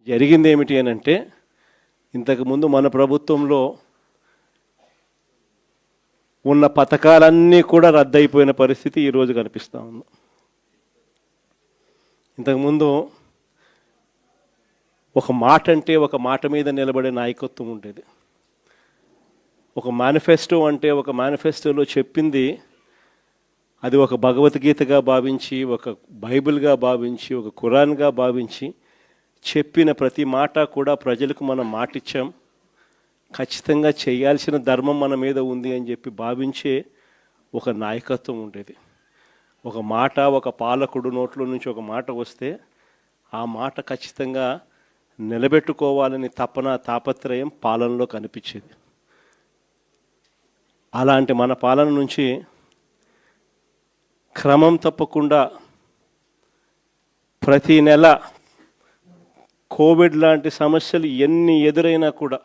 జరిగింది ఏమిటి అని అంటే, ఇంతకుముందు మన ప్రభుత్వంలో ఉన్న పథకాలన్నీ కూడా రద్దయిపోయిన పరిస్థితి ఈరోజు కనిపిస్తూ ఉంది. ఇంతకుముందు ఒక మాట అంటే ఒక మాట మీద నిలబడే నాయకత్వం ఉండేది. ఒక మేనిఫెస్టో అంటే ఒక మేనిఫెస్టోలో చెప్పింది అది ఒక భగవద్గీతగా భావించి, ఒక బైబిల్గా భావించి, ఒక ఖురాన్గా భావించి చెప్పిన ప్రతి మాట కూడా ప్రజలకు మనం మాటిచ్చాం, ఖచ్చితంగా చేయాల్సిన ధర్మం మన మీద ఉంది అని చెప్పి భావించే ఒక నాయకత్వం ఉండేది. ఒక మాట, ఒక పాలకుడు నోట్లో నుంచి ఒక మాట వస్తే ఆ మాట ఖచ్చితంగా నిలబెట్టుకోవాలని తపన, తాపత్రయం పాలనలో కనిపించేది. అలాంటి మన పాలన నుంచి క్రమం తప్పకుండా ప్రతి నెల కోవిడ్ లాంటి సమస్యలు ఎన్ని ఎదురైనా కూడా